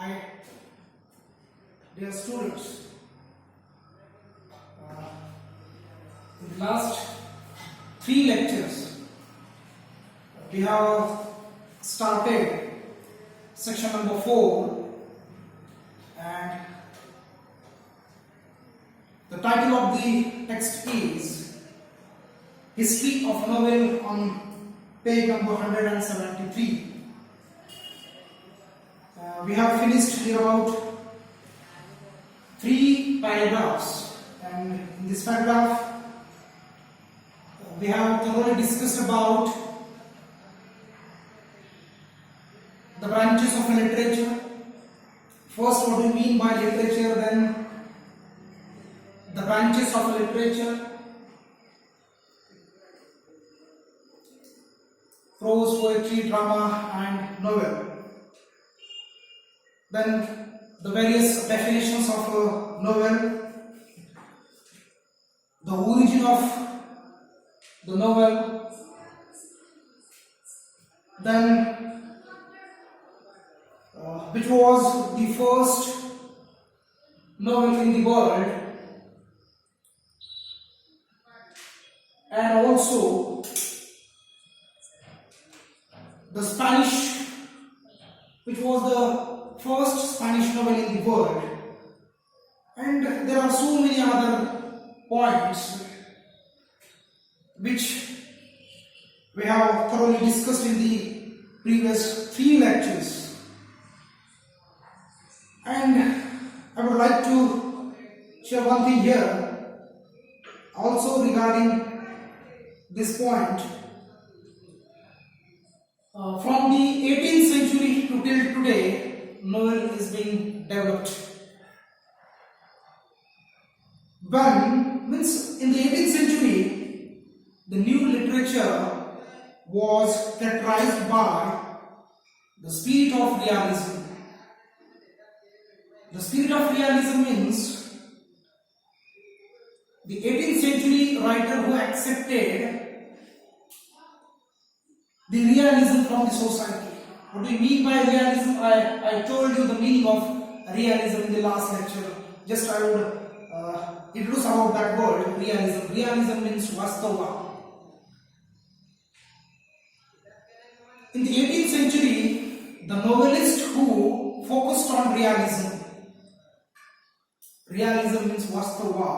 Hi, dear students. In the last 3 lectures, we have started section number 4, and the title of the text is History of Novel on page number 173. We have finished here about 3 paragraphs, and in this paragraph we have thoroughly discussed about the branches of literature. First, what do you mean by literature, then the branches of literature: prose, poetry, drama and novel. Then the various definitions of a novel, the origin of the novel, then which was the first novel in the world, and also the Spanish, which was the first Spanish novel in the world. And there are so many other points which we have thoroughly discussed in the previous 3 lectures. And I would like to share one thing here also regarding this point. From the 18th century to till today, novel is being developed. Means in the 18th century, the new literature was characterized by the spirit of realism. The spirit of realism means the 18th century writer who accepted the realism from the society. What do you mean by realism? I told you the meaning of realism in the last lecture. Just I would introduce about that word, realism. Realism means vastava. In the 18th century, the novelists who focused on realism. Realism means vastava.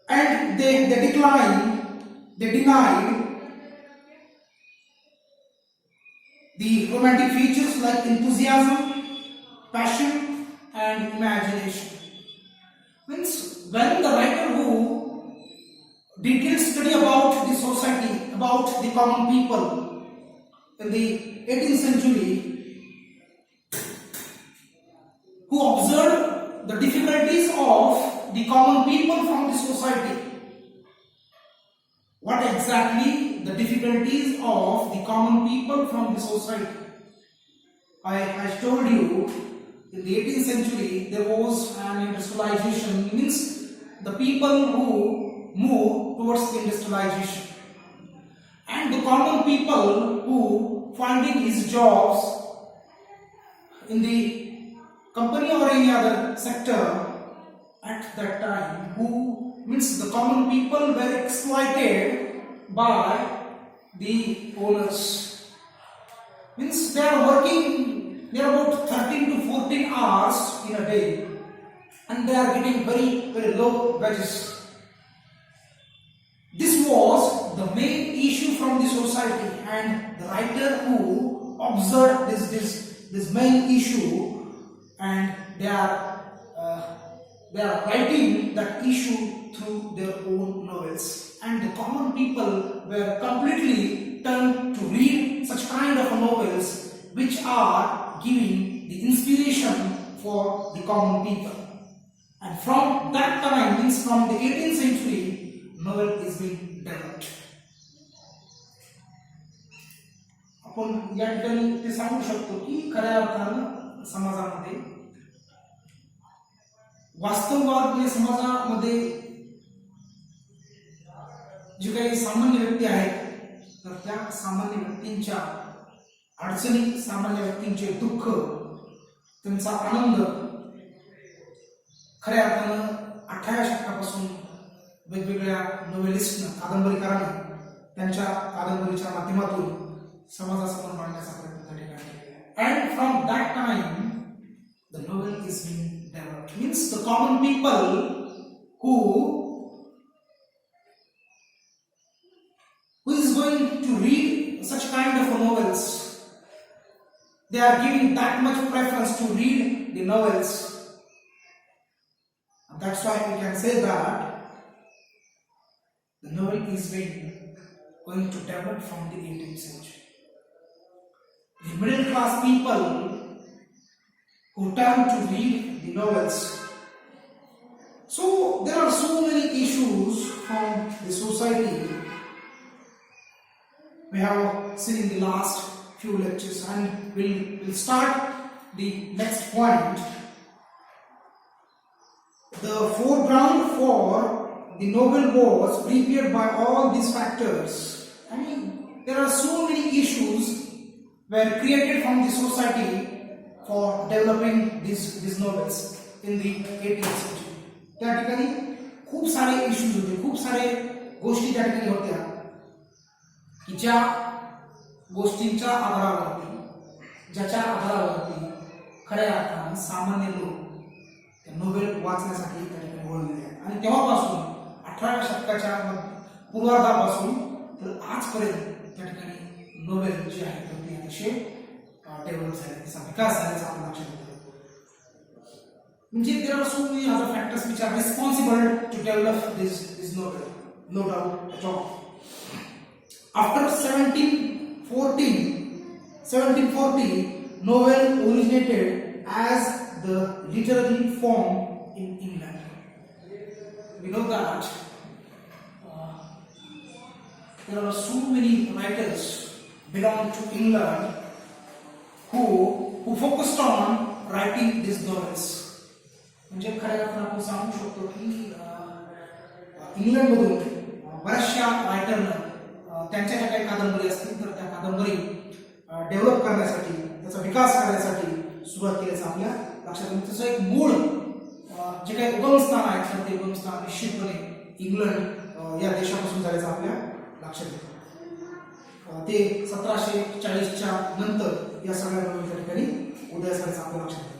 And they denied the romantic features like enthusiasm, passion and imagination. Means when the writer who detailed study about the society, about the common people in the 18th century, who observed the difficulties of the common people from the society. What exactly the difficulties of the common people from the society? I told you in the 18th century there was an industrialization, means the people who move towards the industrialization, and the common people who finding his jobs in the company or any other sector at that time, who means the common people were exploited by the owners. Means they are working about 13 to 14 hours in a day, and they are getting very, very low wages. This was the main issue from the society, and the writer who observed this main issue, and they are writing that issue through their own novels, and the common people were completely turned to read such kind of novels which are giving the inspiration for the common people. And from that time, means from the 18th century, novel is being developed. आपण या ठिकाणी ते सांगू शकतो की खऱ्या अर्थानं समाजामध्ये वास्तववाद समाजामध्ये जे काही सामान्य व्यक्ती आहेत तर त्या सामान्य व्यक्तींच्या अडचणी, सामान्य व्यक्तींचे दुःख त्यांचा आनंद खऱ्या अर्थानं 18व्या शतकापासून वेगवेगळ्या नोवेलिस्टनं कादंबरीकारांनी त्यांच्या कादंबरीच्या माध्यमातून समाजासमोर मांडण्याचा प्रयत्न त्या ठिकाणी केला. And from that time the novel is being developed. Means the common people who is going to read such kind of novels, they are giving that much preference to read the novels. And that's why we can say that the novel is going to develop from the 18th century. The middle class people who turn to read the novels. So there are so many issues from the society we have seen in the last few lectures, and we'll start the next point. The foreground for the novel was prepared by all these factors. I mean, there are so many issues were created from the society for developing these novels in the 18th century. त्या ठिकाणी खूप सारे issues होते, खूप सारे गोष्टी त्या ठिकाणी होत्या की ज्या गोष्टींच्या आधारावरती, ज्याच्या आधारावरती खऱ्या अर्थाने सामान्य लोक त्या नोवेल वाचण्यासाठी त्या ठिकाणी वळलेले आहेत. आणि तेव्हापासून 18व्या शतकाच्या पूर्वार्धापासून तर आजपर्यंत त्या ठिकाणी नोवेल जी आहे तर ती अतिशय डेव्हलप झाली, त्याचा विकास झाल्याचा आपण लक्षात घेतो. म्हणजे there are so many other factors which are responsible to develop this novel, no doubt at all. After 1740, novel originated as the literary form in England. We know that there are so many writers belong to England who focused on writing these novels. म्हणजे खऱ्या अर्थानं आपण सांगू शकतो की इंग्लंडमधून बऱ्याचशा रायटरनं त्यांच्या ज्या काही कादंबरी असतील तर त्या कादंबरी डेव्हलप करण्यासाठी, त्याचा विकास करण्यासाठी सुरुवात केल्याचं आपल्या लक्षात येतं. तसं एक मूळ जे काही उगमस्थान आहे तर ते उगमस्थान निश्चितपणे इंग्लंड या देशापासून झाल्याचं आपल्या लक्षात येतं. ते 1740च्या नंतर या सगळ्या नोवेलच्या ठिकाणी उदयास आल्याचं आपल्या लक्षात येतं.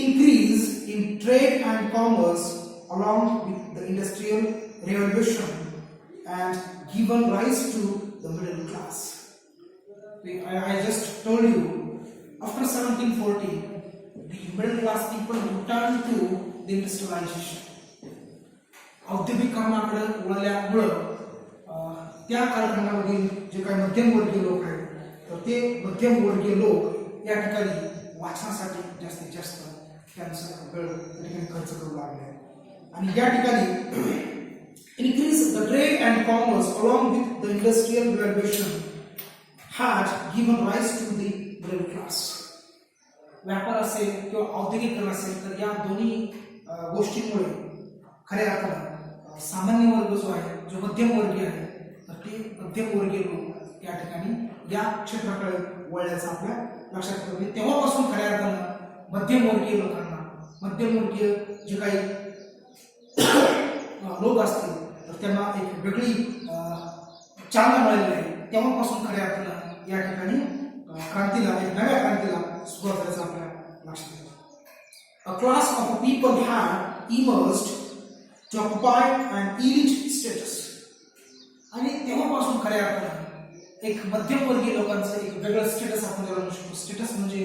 Increase in trade and commerce along with the industrial revolution and given rise to the middle class. I just told you, after 1740, the middle class people returned to the industrialization. औद्योगिकरणाकडे वळल्यामुळं त्या कालखंडामधील जे काही मध्यमवर्गीय लोक आहेत तर ते मध्यमवर्गीय लोक या ठिकाणी वाचनासाठी जास्तीत जास्त त्यांचा वेळ त्या ठिकाणी खर्च करू लागले. आणि या ठिकाणी increase the trade and commerce along with the industrial revolution had given rise to the middle class. व्यापार असेल किंवा औद्योगिकरण असेल तर या दोन्ही गोष्टींमुळे खऱ्या अर्थानं सामान्य वर्ग जो आहे, जो मध्यमवर्गीय आहे तर ते मध्यमवर्गीय लोक या ठिकाणी या क्षेत्राकडे वळल्याचं आपल्या लक्षात येतं. तेव्हापासून खऱ्या अर्थानं मध्यमवर्गीय लोकांना, मध्यमवर्गीय जे काही लोक असतील तर त्यांना एक वेगळी चालना मिळालेली आहे. तेव्हापासून खऱ्या अर्थानं या ठिकाणी क्रांतीला, एक नव्या क्रांतीला सुरुवात झाल्याचं आपल्या लक्षात येतं. A class of people had emerged to occupy an elite status. आणि तेव्हापासून खऱ्या अर्थानं एक मध्यमवर्गीय लोकांचं एक वेगळं स्टेटस आपण त्याला म्हणू शकतो. स्टेटस म्हणजे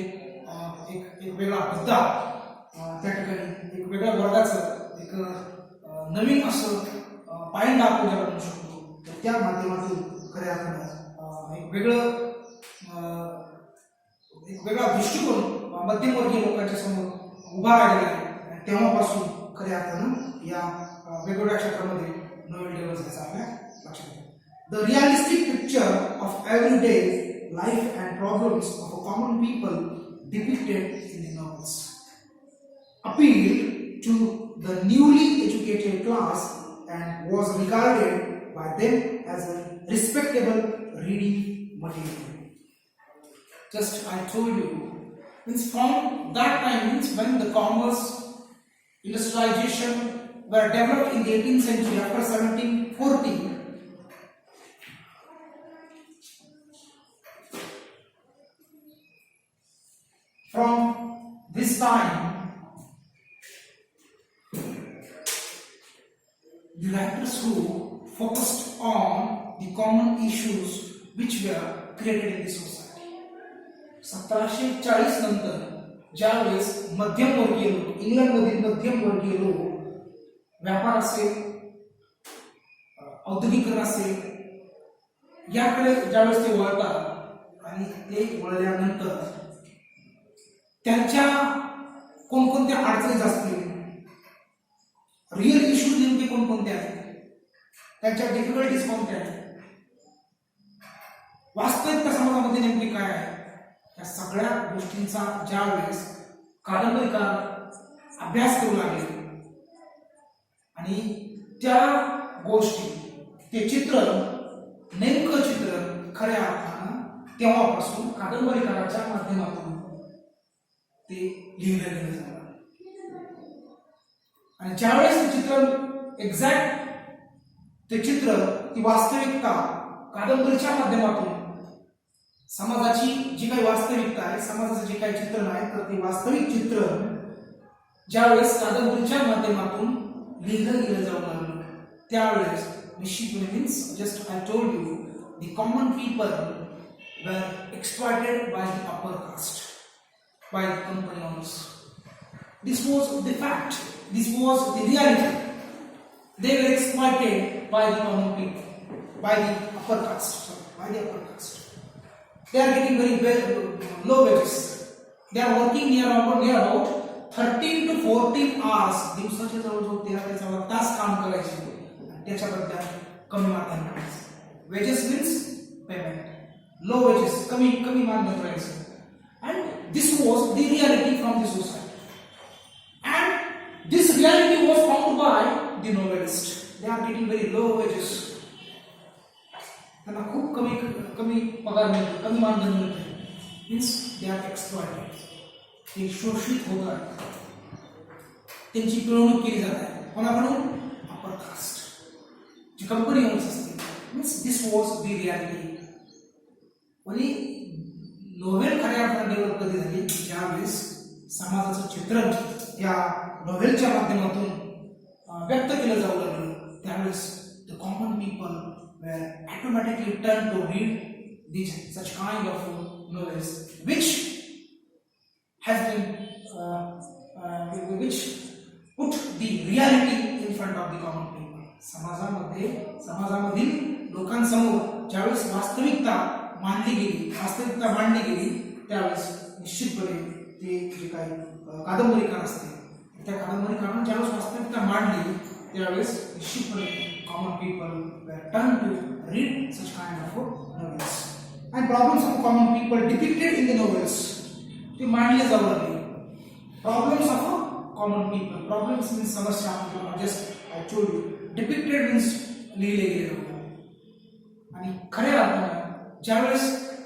एक वेगळा मुद्दा, त्या ठिकाणी एक वेगळ्या वर्गाचं एक नवीन असं पायंडा आपण त्याला म्हणू शकतो. तर त्या माध्यमातून खऱ्या अर्थानं एक वेगळा दृष्टिकोन मध्यमवर्गीय लोकांच्या समोर उभा राहिलेला आहे. तेव्हापासून खऱ्या अर्थानं या वेगवेगळ्या क्षेत्रामध्ये नोवेल डेव्हलप झाल्याचं आपल्या लक्षात येतं. The realistic picture of everyday life and problems of a common people depicted in the novels appealed to the newly educated class and was regarded by them as a respectable reading material. Just I told you Means from that time, means when the commerce, industrialization were developed in the 18th century after 1740, from this time the writers who focused on the common issues which were created in the society. 1740 नंतर ज्यावेळेस मध्यमवर्गीय लोक, इंग्लंडमधील मध्यमवर्गीय लोक व्यापार असेल, औद्योगिकरण असेल याकडे ज्यावेळेस ते वळतात आणि ते वळल्यानंतर त्यांच्या कोणकोणत्या अडचणी असतील, रिअल इश्यूज नेमके कोणकोणते आहेत, त्यांच्या डिफिकल्टीज कोणत्या आहेत, वास्तविकता समाजामध्ये नेमकी काय आहे, या सगळ्या गोष्टींचा ज्यावेळेस कादंबरीकार अभ्यास करू लागले आणि त्या गोष्टी, ते चित्र, नेमकं चित्र खऱ्या अर्थानं तेव्हापासून कादंबरीकाराच्या माध्यमातून ते लिहिलं गेलं झालं. आणि ज्यावेळेस ते चित्र एक्झॅक्ट, ते चित्र, ती वास्तविकता कादंबरीच्या माध्यमातून समाजाची जी काही वास्तविकता आहे, समाजाचं जे काही चित्रण आहे, तर ते वास्तविक चित्र ज्यावेळेस कादंबरीच्या माध्यमातून लिहिलं गेलं जाऊ लागलं त्यावेळेस निश्चितपणे, means just I told you, the common people were exploited by the upper caste, by the company owners. This was the fact. This was the reality. They were exploited by the common people, by the upper caste. By the upper caste. They are getting very low wages. They are working near about 13 to 14 hours. दिवसाचे जवळजवळ 13 ते 14 तास काम करायचे. त्याच्याबद्दल कमी मानधन मिळायचं. Wages means payment. Low wages, कमी मानधन मिळायचं. And this was the reality from the society. And this reality was found by the novelists. They are getting very low wages. त्यांना खूप कमी पगार मिळतो, कमी मानधन मिळते. Means they are exploited. ते शोषित होत आहेत. त्यांची पिळवणूक केली जात आहे. कोणाकडून? अपर कास्ट, जी कंपनी ओन्स असते. Means this was the reality. आणि नोव्हेल खऱ्या अर्थाने डेव्हलप कधी झाली, ज्यावेळेस समाजाचं चित्रण या नोव्हेलच्या माध्यमातून व्यक्त केलं जाऊ लागलं, त्यावेळेस the common people were automatically turn to read these such kind of novels which has been which put the reality in front of the common people. समाजामधील लोकांसमोर ज्यावेळेस वास्तविकता मांडली गेली त्यावेळेस निश्चितपणे ते जे काही कादंबरीकार असते, त्या कादंबरीकारांनी ज्यावेळेस वास्तविकता मांडली त्यावेळेस निश्चितपणे common people turn to read such kind of novels. And problems of common people depicted in the novels, ते मांडले जाऊ लागले. Problems of common people, problems means समस्या, just I told you, depicted means लिहिले गेले. आणि खऱ्या अर्थाने ज्यावेळेस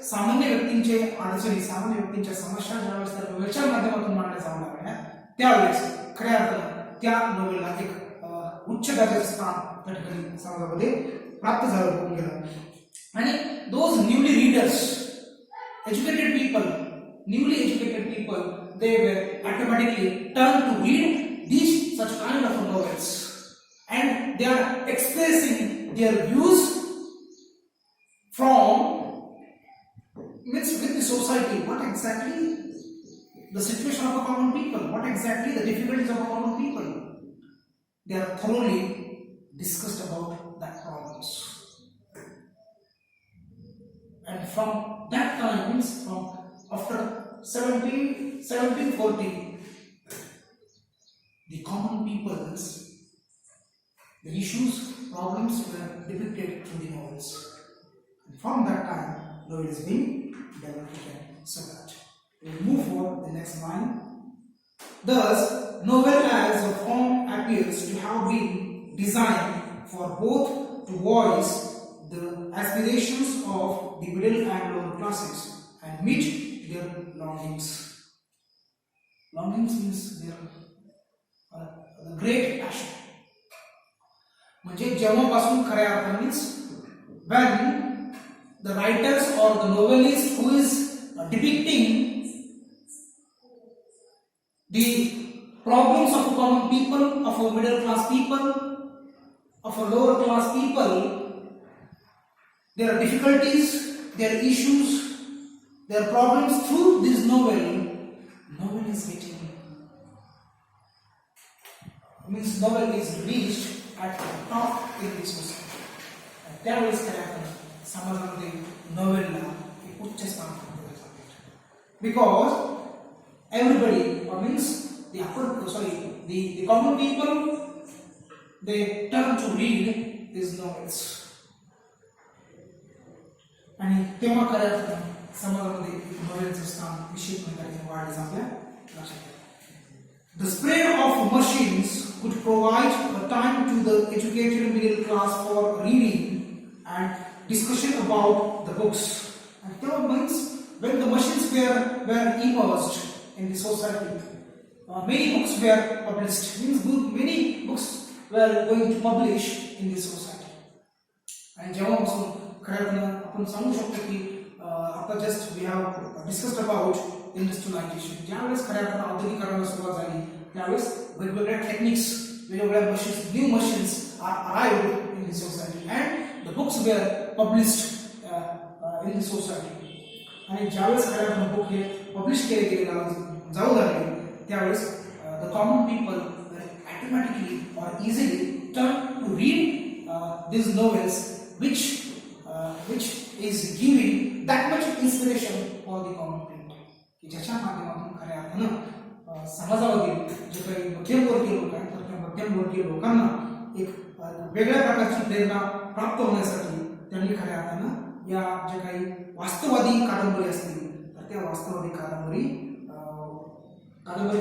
सामान्य व्यक्तींचे अडचणी, सामान्य व्यक्तींच्या समस्या ज्यावेळेस त्या नोवेलच्या माध्यमातून मांडल्या जाऊ लागल्या त्यावेळेस खऱ्या अर्थानं त्या नोवेलला एक उच्च दर्जाचं स्थान त्या ठिकाणी समाजामध्ये प्राप्त झालं होऊन गेलं. आणि those newly readers, educated people, they were automatically turned to read these such kind of novels, and they are expressing their views from with the society, what exactly the situation of a common people, what exactly the difficulties of a common people. They are thoroughly discussed about that problems. And from that time, means from after 1740, the common people's, the issues, problems were depicted through the novels. And from that time, novel is being developed and so that. We will move forward the next line. Thus, novel as a form appears to have been designed for both to voice the aspirations of the middle and lower classes and meet their longings. Longings means their the great passion. म्हणजे जेव्हापासून खऱ्या अर्थाने means when the writers or the novelist who is depicting the problems of common people, of a middle class people, of a lower class people, their difficulties, their issues, their problems through this novel is getting means novel is reached at the top in this society. त्यावेळेस काय आपण समाजामध्ये नोवेलला एक उच्च स्थान दिले जाते. Because everybody means the common people, they turn to read these novels. आणि तेव्हा खऱ्या अर्थाने समाजामध्ये नोवेलचं स्थान निश्चितपणे वाढलं आपल्या लक्षात येतं. The spread of machines could provide a time to the educated middle class for reading and discussion about the books. And that means when the machines were immersed in the society, many books were published. Means many books were going to publish in this society. And जेव्हापासून खरं आपण सांगू शकतो की आता just we have discussed about industrialization. ज्यावेळेस खऱ्या अर्थानं औद्योगिकरणाला सुरुवात झाली त्यावेळेस वेगवेगळ्या टेक्निक्स, वेगवेगळ्या machines, new machines arrived in the society and the books were published in the society. आणि ज्यावेळेस खऱ्या अर्थानं बुक हे पब्लिश केले गेले जाऊ लागले त्यावेळेस द कॉमन पीपल ऑटोमॅटिकली और easily turn to read these novels which is giving that much inspiration for the common people. की ज्याच्या माध्यमातून खऱ्या अर्थानं समाजामध्ये जे काही मध्यमवर्गीय लोक आहेत तर त्या मध्यमवर्गीय लोकांना एक वेगळ्या प्रकारची प्रेरणा प्राप्त होण्यासाठी त्यांनी खऱ्या अर्थानं या जे काही वास्तववादी कादंबरी असतील तर त्या वास्तववादी कादंबरी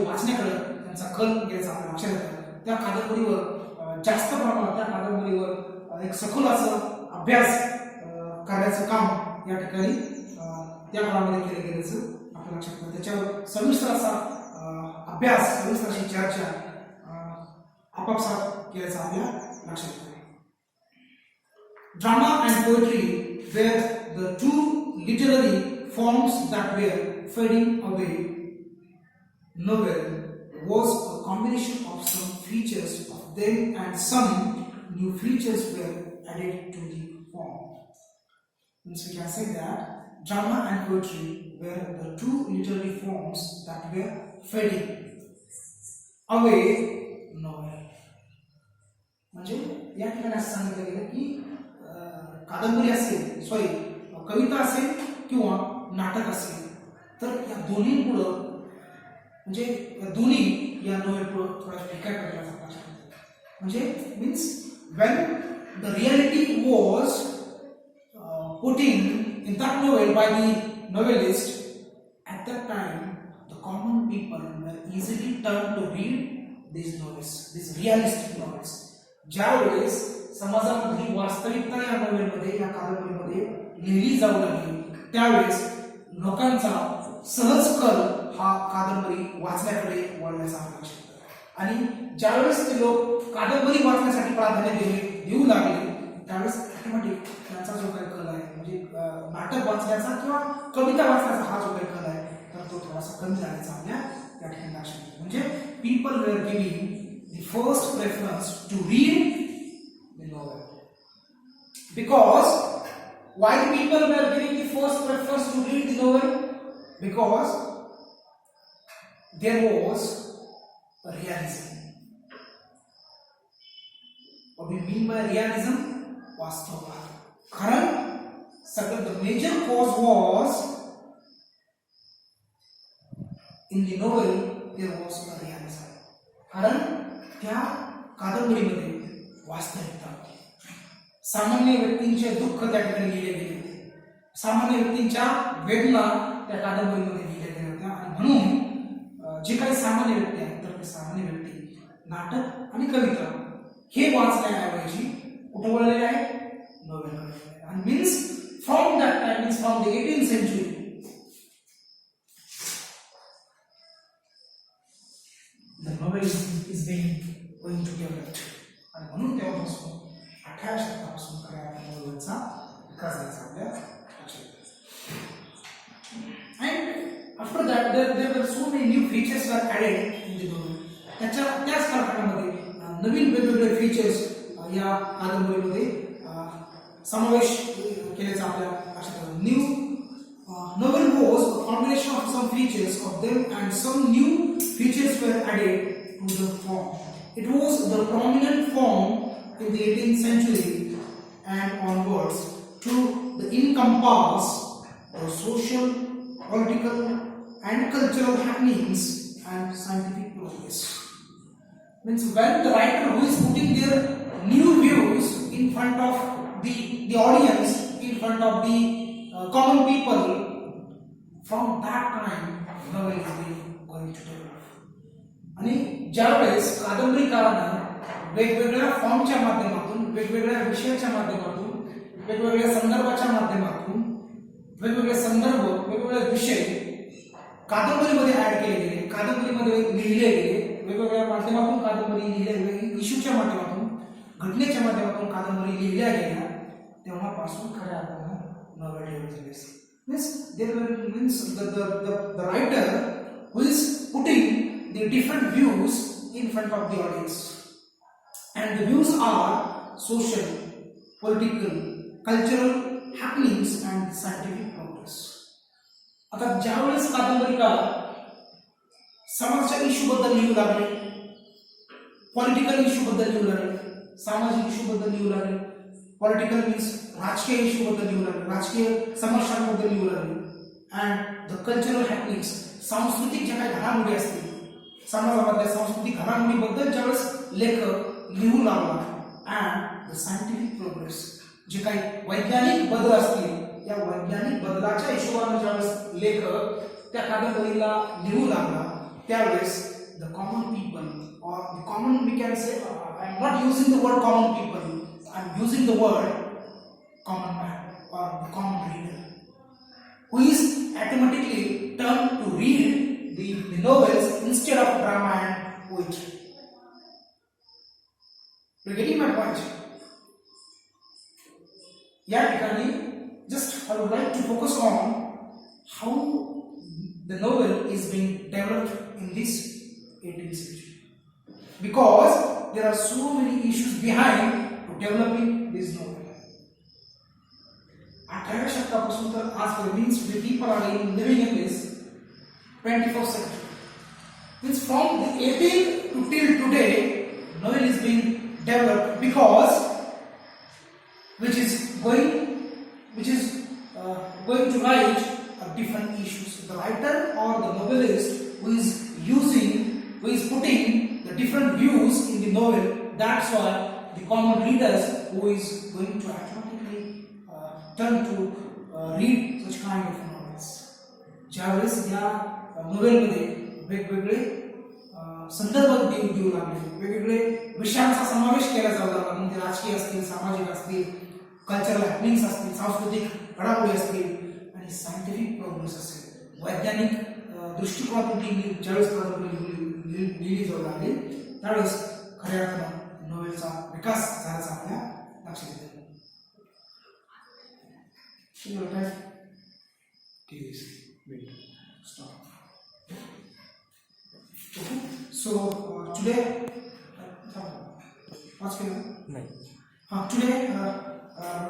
वाचण्याकडे त्यांचा कल घ्यायचा आपल्या लक्षात येतं. त्या कादंबरीवर जास्त प्रमाणात त्या कादंबरीवर एक सखोल असं अभ्यास करण्याचं काम या ठिकाणी त्या काळामध्ये केलं गेल्याचं आपल्या लक्षात येतं. त्याच्यावर सविस्तर असा अभ्यास, सविस्तर अशी चर्चा आपापसात केल्याचं आपल्या लक्षात येतं. Drama and poetry were the two literary forms that were fading away. Novel was a combination of some features of them and some new features were added to the form. Means we can say that drama and poetry were the two literary forms that were fading away. Novel म्हणजे या ठिकाणी असं सांगितलं गेलं की कादंबरी असेल, कविता असेल किंवा नाटक असेल तर या दोन्ही पुढं म्हणजे दोन्ही या नोवेल पुढं थोडा फिका करायचा म्हणजे means when the reality was put in that novel by the novelist, at that time the common people were easily turned to read these novels, these realistic novels. ज्यावेळेस समाजामधली वास्तविकता या नोवेलमध्ये, या कादंबरीमध्ये लिहिली जाऊ लागली त्यावेळेस लोकांचा सहज कल हा कादंबरी वाचण्याकडे वळण्याचा लक्षात येतो. आणि ज्यावेळेस ते लोक कादंबरी वाचण्यासाठी प्राधान्य देऊ लागले त्यावेळेस ऑटोमॅटिक त्यांचा जो काही कल आहे म्हणजे नाटक वाचण्याचा किंवा कविता वाचण्याचा हा जो काही कल आहे तर तो थोडासा कमी झाल्याचा आपल्या या ठिकाणी लक्षात येतो. म्हणजे people were giving the first preference to read the novel. Because why the people were giving the first preference to read the novel? Because there was a realism. What we mean by realism? वास्तववाद. कारण the major cause was in the novel there was a realism. कारण त्या कादंबरीमध्ये वास्तविकता होती. सामान्य व्यक्तींचे दुःख त्या ठिकाणी लिहिले गेले होते. सामान्य व्यक्तींच्या वेदना त्या कादंबरीमध्ये लिहिल्या गेल्या होत्या आणि म्हणून जे काही सामान्य व्यक्ती आहेत तर ते सामान्य व्यक्ती नाटक आणि कविता हे वाचण्याऐवजी कुठे वळलेले आहे? नोवेलकडे. आणि means from that time, means from the 18th century the novel is being going to develop. आणि म्हणून तेव्हापासून 18 शतकापासून खऱ्या अर्थाने नोवेलचा विकास झाला आपल्या लक्षात. And after that there were so many new features were added in the novel. त्याच कालखंडामध्ये नवीन वेगवेगळे फीचर्स या कादंबरीमध्ये समावेश केल्याचा आपल्या लक्षात आलं. New novel was a combination of some features of them and some new features were added to the form. It was the prominent form in the 18th century and onwards to the encompass the social, political and cultural happenings and scientific progress. Means when the writer who is putting their new views in front of the audience, in front of the common people, from that time novel is going to develop. आणि ज्यावेळेस कादंबरीकारानं वेगवेगळ्या फॉर्मच्या माध्यमातून, वेगवेगळ्या विषयाच्या माध्यमातून, वेगवेगळ्या संदर्भाच्या माध्यमातून, वेगवेगळे संदर्भ, वेगवेगळे विषय कादंबरीमध्ये ऍड केले गेले, कादंबरीमध्ये लिहिले गेले, वेगवेगळ्या माध्यमातून कादंबरी लिहिल्या गेल्या, इश्यूच्या माध्यमातून, घटनेच्या माध्यमातून कादंबरी लिहिल्या गेल्या, तेव्हापासून खऱ्या अर्थानं नॉवेल डेव्हलप झाली. Means there means the writer who is putting the different views in front of the audience, and the views are social, political, cultural happenings and scientific progress. आता ज्यावेळेस कादंबरीकार समाजाच्या इश्यू बद्दल लिहू लागले, पॉलिटिकल इश्यू बद्दल लिहू लागले, सामाजिक इश्यू बद्दल लिहू लागले, पॉलिटिकल मीन्स राजकीय इश्यू बद्दल लिहू लागले, राजकीय समस्यांबद्दल लिहू लागले, अँड द कल्चरल हॅपनिंग्स, सांस्कृतिक ज्या काही घडामोडी असतील, समाजामधल्या सांस्कृतिक घडामोडीबद्दल ज्यावेळेस लेखक लिहू लागला, अँड द सायंटिफिक प्रोग्रेस, जे काही वैज्ञानिक बदल असतील, या वैज्ञानिक बदलाच्या हिशोबाने ज्यावेळेस लेखक त्या कादंबरीला लिहू लागला, त्यावेळेस the common people or the common, we can say, I am not using the word common people, I am using the word common man or the common reader, who is automatically turned to read the novels instead of drama and poetry. You are getting my point? या ठिकाणी just I would like to focus on how the novel is being developed in this 18th century. Because there are so many issues behind to developing this novel. 18व्या शतकापासून तर आजपर्यंत means the people are living in this 21st century. Means from the 18th to till today, novel is being developed because which is going to write different issues. The writer or the novelist who is putting the different views in the novel. That's why the common readers who is going to automatically turn to read such kind of novels. ज्यावेळेस या नोवेलमध्ये वेगवेगळे संदर्भ देऊ लागले, वेगवेगळे विषयांचा समावेश केला जाऊ लागला, म्हणजे राजकीय असतील, सामाजिक असतील, कल्चरल हॅपनिंग्स असतील, सांस्कृतिक घडामोडी असतील आणि सायंटिफिक प्रोग्रेस असेल, वैज्ञानिक दृष्टिकोनातून ज्यावेळेस लिहिली जाऊ लागली, त्यावेळेस खऱ्या अर्थानं नोवेलचा विकास झाल्याचा आपल्या लक्षात येतो. So today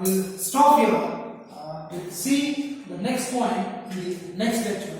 we'll stop here. We'll see the next point in the next lecture.